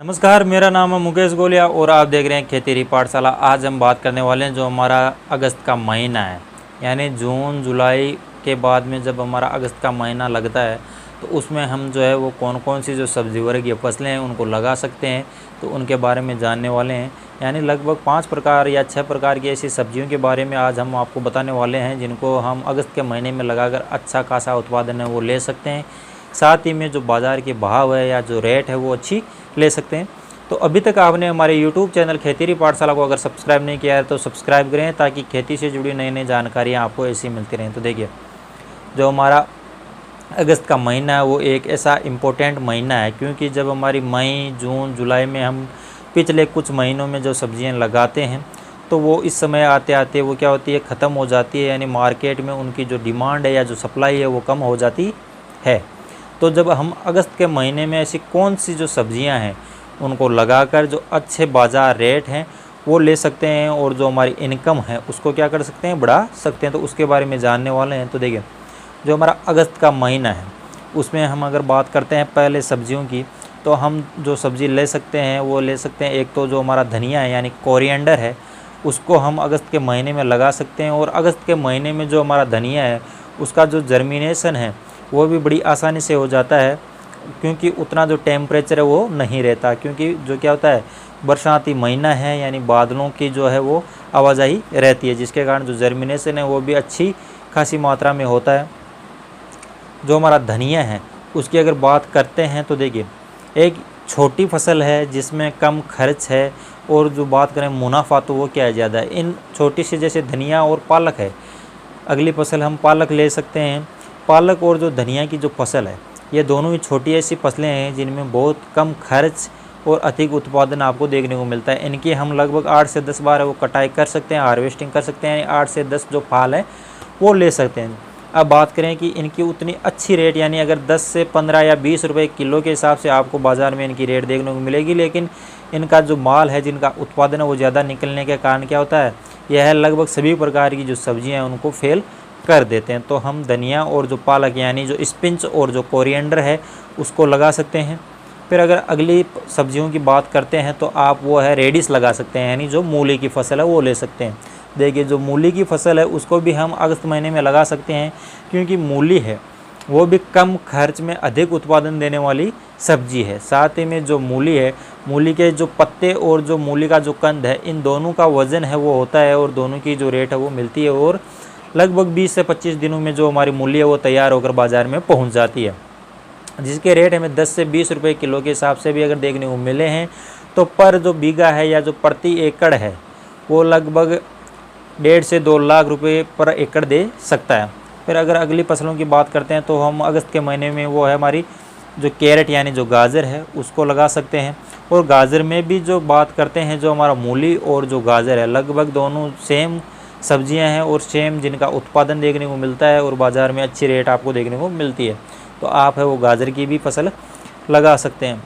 नमस्कार, मेरा नाम है मुकेश गोलिया और आप देख रहे हैं खेती पाठशाला। आज हम बात करने वाले हैं जो हमारा अगस्त का महीना है, यानी जून जुलाई के बाद में जब हमारा अगस्त का महीना लगता है तो उसमें हम जो है वो कौन कौन सी जो सब्जी वर्ग या फसलें हैं उनको लगा सकते हैं, तो उनके बारे में जानने वाले हैं। यानी लगभग 5 प्रकार या 6 प्रकार की ऐसी सब्जियों के बारे में आज हम आपको बताने वाले हैं जिनको हम अगस्त के महीने में लगाकर अच्छा खासा उत्पादन है वो ले सकते हैं। साथ ही में जो बाज़ार के भाव है या जो रेट है वो अच्छी ले सकते हैं। तो अभी तक आपने हमारे YouTube चैनल खेती पाठशाला को अगर सब्सक्राइब नहीं किया है तो सब्सक्राइब करें, ताकि खेती से जुड़ी नई नई जानकारियाँ आपको ऐसी मिलती रहें। तो देखिए, जो हमारा अगस्त का महीना है वो एक ऐसा इम्पोर्टेंट महीना है, क्योंकि जब हमारी मई जून जुलाई में हम पिछले कुछ महीनों में जो सब्जियां लगाते हैं तो वो इस समय आते आते वो क्या होती है, ख़त्म हो जाती है। यानी मार्केट में उनकी जो डिमांड है या जो सप्लाई है वो कम हो जाती है। तो जब हम अगस्त के महीने में ऐसी कौन सी जो सब्जियां हैं उनको लगाकर जो अच्छे बाज़ार रेट हैं वो ले सकते हैं और जो हमारी इनकम है उसको क्या कर सकते हैं, बढ़ा सकते हैं, तो उसके बारे में जानने वाले हैं। तो देखिए, जो हमारा अगस्त का महीना है उसमें हम अगर बात करते हैं पहले सब्जियों की, तो हम जो सब्ज़ी ले सकते हैं वो ले सकते हैं। एक तो जो हमारा धनिया है यानी कोरिएंडर है, उसको हम अगस्त के महीने में लगा सकते हैं। और अगस्त के महीने में जो हमारा धनिया है उसका जो जर्मिनेशन है वो भी बड़ी आसानी से हो जाता है, क्योंकि उतना जो टेम्परेचर है वो नहीं रहता। क्योंकि जो क्या होता है, बरसाती महीना है यानी बादलों की जो है वो आवाजाही रहती है, जिसके कारण जो जर्मिनेशन है वो भी अच्छी खासी मात्रा में होता है। जो हमारा धनिया है उसकी अगर बात करते हैं तो देखिए, एक छोटी फसल है जिसमें कम खर्च है, और जो बात करें मुनाफा तो वो क्या है, ज़्यादा है। इन छोटी सी जैसे धनिया और पालक है, अगली फसल हम पालक ले सकते हैं। पालक और जो धनिया की जो फसल है ये दोनों ही छोटी ऐसी फसलें हैं जिनमें बहुत कम खर्च और अधिक उत्पादन आपको देखने को मिलता है। इनकी हम लगभग 8 से 10 बार वो कटाई कर सकते हैं, हार्वेस्टिंग कर सकते हैं। 8 से 10 जो फाल है वो ले सकते हैं। अब बात करें कि इनकी उतनी अच्छी रेट, यानी अगर 10 से 15 या 20 रुपए किलो के हिसाब से आपको बाज़ार में इनकी रेट देखने को मिलेगी, लेकिन इनका जो माल है, जिनका उत्पादन है वो ज़्यादा निकलने के कारण क्या होता है, यह लगभग सभी प्रकार की जो सब्जियाँ हैं उनको फेल कर देते हैं। तो हम धनिया और जो पालक यानी जो स्पिंच और जो कोरिएंडर है उसको लगा सकते हैं। फिर अगर अगली सब्जियों की बात करते हैं तो आप वो है रेडिश लगा सकते हैं, यानी जो मूली की फसल है वो ले सकते हैं। देखिए, जो मूली की फसल है उसको भी हम अगस्त महीने में लगा सकते हैं, क्योंकि मूली है वो भी कम खर्च में अधिक उत्पादन देने वाली सब्जी है। साथ ही में जो मूली है, मूली के जो पत्ते और जो मूली का जो कंद है, इन दोनों का वज़न है वो होता है, और दोनों की जो रेट है वो मिलती है। और लगभग 20 से 25 दिनों में जो हमारी मूली है वो तैयार होकर बाज़ार में पहुंच जाती है, जिसके रेट हमें 10 से 20 रुपए किलो के हिसाब से भी अगर देखने को मिले हैं, तो पर जो बीघा है या जो प्रति एकड़ है वो लगभग 1.5 से 2 लाख रुपए पर एकड़ दे सकता है। फिर अगर अगली फसलों की बात करते हैं तो हम अगस्त के महीने में वो है हमारी जो कैरेट यानी जो गाजर है उसको लगा सकते हैं। और गाजर में भी जो बात करते हैं, जो हमारा मूली और जो गाजर है लगभग दोनों सेम सब्जियां हैं और सेम जिनका उत्पादन देखने को मिलता है, और बाज़ार में अच्छी रेट आपको देखने को मिलती है। तो आप है वो गाजर की भी फसल लगा सकते हैं।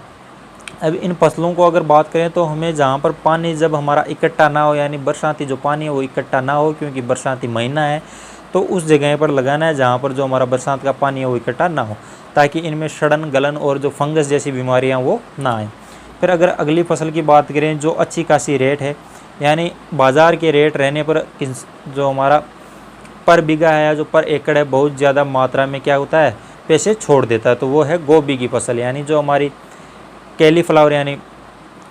अब इन फसलों को अगर बात करें तो हमें जहाँ पर पानी जब हमारा इकट्ठा ना हो, यानी बरसाती जो पानी है वो इकट्ठा ना हो, क्योंकि बरसाती महीना है, तो उस जगह पर लगाना है जहाँ पर जो हमारा बरसात का पानी है वो इकट्ठा ना हो, ताकि इनमें सड़न गलन और जो फंगस जैसी बीमारियाँ वो ना आए। फिर अगर अगली फसल की बात करें जो अच्छी खासी रेट है, यानी बाज़ार के रेट रहने पर जो हमारा पर बीघा है या जो पर एकड़ है बहुत ज़्यादा मात्रा में क्या होता है, पैसे छोड़ देता है, तो वो है गोभी की फसल। यानी जो हमारी कैलीफ्लावर यानी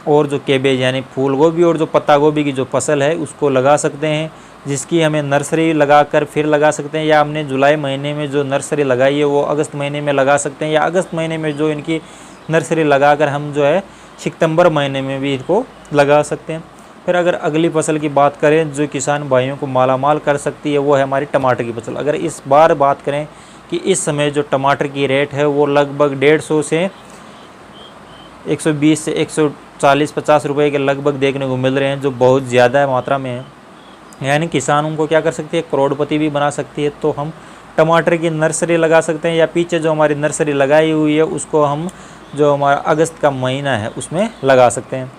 और जो केबेज यानी फूल गोभी और जो पत्ता गोभी की जो फसल है उसको लगा सकते हैं, जिसकी हमें नर्सरी लगाकर फिर लगा सकते हैं, या हमने जुलाई महीने में जो नर्सरी लगाई है वो अगस्त महीने में लगा सकते हैं, या अगस्त महीने में जो इनकी नर्सरी लगाकर हम जो है सितंबर महीने में भी इनको लगा सकते हैं। फिर अगर अगली फसल की बात करें जो किसान भाइयों को मालामाल कर सकती है वो है हमारी टमाटर की फसल। अगर इस बार बात करें कि इस समय जो टमाटर की रेट है वो लगभग 150 से 120 से 140-50 रुपए के लगभग देखने को मिल रहे हैं, जो बहुत ज़्यादा मात्रा में है। यानी किसानों को क्या कर सकती है, करोड़पति भी बना सकती है। तो हम टमाटर की नर्सरी लगा सकते हैं, या पीछे जो हमारी नर्सरी लगाई हुई है उसको हम जो हमारा अगस्त का महीना है उसमें लगा सकते हैं।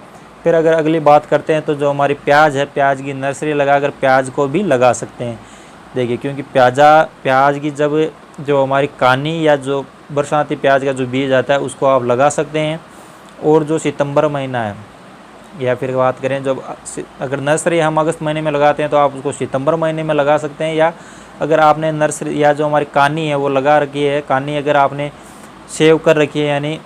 फिर अगर अगली बात करते हैं तो जो हमारी प्याज है, प्याज की नर्सरी लगाकर प्याज को भी लगा सकते हैं। देखिए, क्योंकि प्याज की जब जो हमारी कानी या जो बरसाती प्याज का जो बीज आता है उसको आप लगा सकते हैं। और जो सितंबर महीना है, या फिर बात करें जब अगर नर्सरी हम अगस्त महीने में लगाते हैं तो आप उसको सितंबर महीने में लगा सकते हैं। या अगर आपने नर्सरी या जो हमारी कानी है वो लगा रखी है, कानी अगर आपने सेव कर रखी है यानी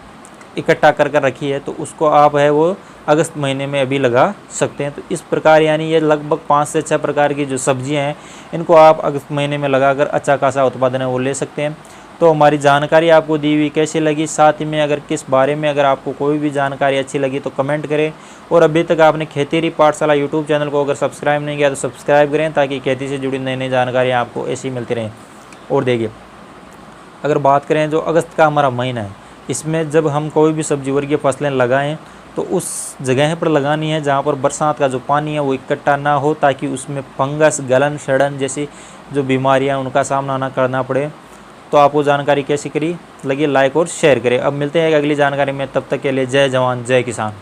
इकट्ठा कर रखी है, तो उसको आप है वो अगस्त महीने में अभी लगा सकते हैं। तो इस प्रकार यानी ये लगभग 5 से 6 प्रकार की जो सब्जियां हैं इनको आप अगस्त महीने में लगाकर अच्छा खासा उत्पादन है वो ले सकते हैं। तो हमारी जानकारी आपको दी हुई कैसी लगी, साथ ही में अगर किस बारे में अगर आपको कोई भी जानकारी अच्छी लगी तो कमेंट करें। और अभी तक आपने खेतीरी पाठशाला यूट्यूब चैनल को अगर सब्सक्राइब नहीं किया तो सब्सक्राइब करें, ताकि खेती से जुड़ी नई नई जानकारी आपको ऐसी मिलती रहें। और देखिए, अगर बात करें जो अगस्त का हमारा महीना है, इसमें जब हम कोई भी सब्जी वर्गीय फसलें लगाएं तो उस जगह पर लगानी है जहाँ पर बरसात का जो पानी है वो इकट्ठा ना हो, ताकि उसमें फंगस, गलन, सड़न जैसी जो बीमारियां उनका सामना ना करना पड़े। तो आपको जानकारी कैसी लगी, लाइक और शेयर करें। अब मिलते हैं अगली जानकारी में, तब तक के लिए जय जवान जय किसान।